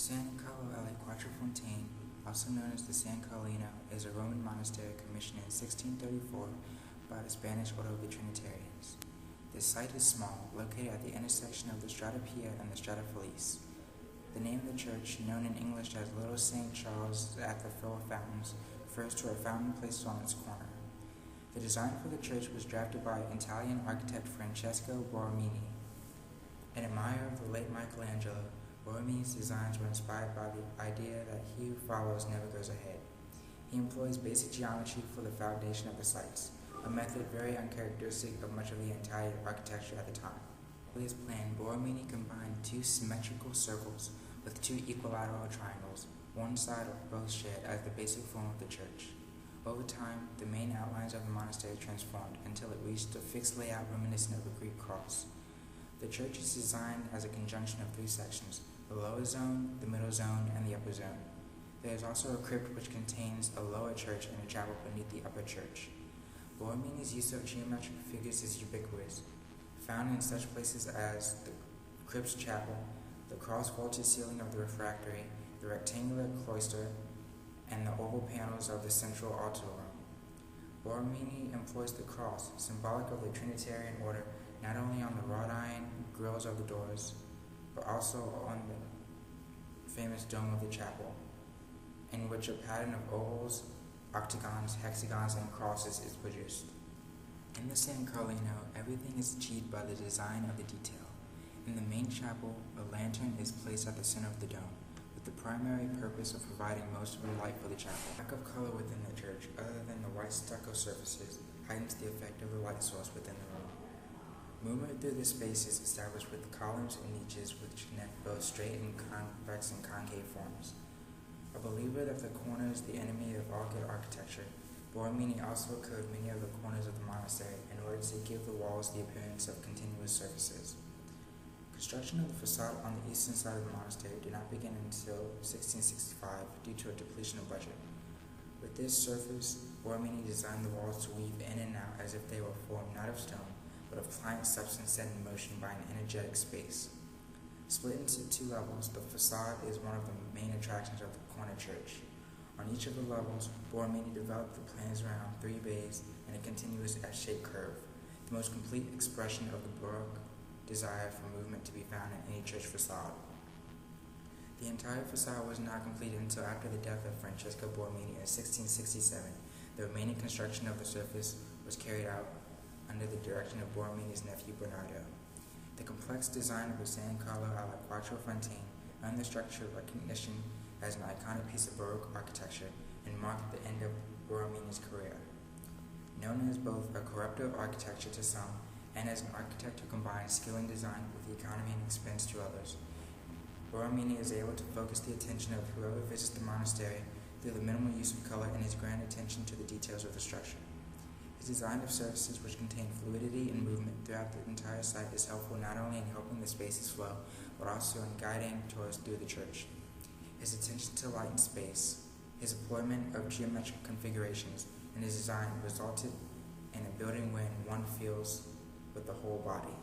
San Carlo alle Quattro Fontane, also known as the San Carlino, is a Roman monastery commissioned in 1634 by the Spanish Order of the Trinitarians. The site is small, located at the intersection of the Strada Pia and the Strada Felice. The name of the church, known in English as Little St. Charles at the Four Fountains, refers to a fountain placed on its corner. The design for the church was drafted by Italian architect Francesco Borromini. An admirer of the late Michelangelo, Borromini's designs were inspired by the idea that he who follows never goes ahead. He employs basic geometry for the foundation of the sites, a method very uncharacteristic of much of the Italian architecture at the time. For his plan, Borromini combined two symmetrical circles with two equilateral triangles, one side of both shared as the basic form of the church. Over time, the main outlines of the monastery transformed until it reached a fixed layout reminiscent of a Greek cross. The church is designed as a conjunction of three sections: the lower zone, the middle zone, and the upper zone. There is also a crypt which contains a lower church and a chapel beneath the upper church. Borromini's use of geometric figures is ubiquitous, found in such places as the crypt's chapel, the cross-vaulted ceiling of the refectory, the rectangular cloister, and the oval panels of the central altar room. Borromini employs the cross, symbolic of the Trinitarian order, not only on the wrought iron grills of the doors, but also on the famous dome of the chapel, in which a pattern of ovals, octagons, hexagons, and crosses is produced. In the San Carlino, everything is achieved by the design of the detail. In the main chapel, a lantern is placed at the center of the dome, with the primary purpose of providing most of the light for the chapel. Lack of color within the church, other than the white stucco surfaces, heightens the effect of the light source within the room. Movement through the space is established with columns and niches which connect both straight and convex and concave forms. A believer that the corner is the enemy of all good architecture, Borromini also curved many of the corners of the monastery in order to give the walls the appearance of continuous surfaces. Construction of the facade on the eastern side of the monastery did not begin until 1665 due to a depletion of budget. With this surface, Borromini designed the walls to weave in and out as if they were formed not of stone, but of pliant substance set in motion by an energetic space. Split into two levels, the facade is one of the main attractions of the corner church. On each of the levels, Borromini developed the plans around three bays and a continuous S-shaped curve, the most complete expression of the Baroque desire for movement to be found in any church facade. The entire facade was not completed until after the death of Francesco Borromini in 1667. The remaining construction of the surface was carried out under the direction of Borromini's nephew Bernardo. The complex design of the San Carlo alle Quattro Fontane earned the structure recognition as an iconic piece of Baroque architecture and marked the end of Borromini's career. Known as both a corrupter of architecture to some and as an architect who combines skill in design with the economy and expense to others, Borromini is able to focus the attention of whoever visits the monastery through the minimal use of color and his grand attention to the details of the structure. His design of surfaces which contain fluidity and movement throughout the entire site is helpful not only in helping the spaces flow, but also in guiding tourists through the church. His attention to light and space, his employment of geometric configurations, and his design resulted in a building wherein one feels with the whole body.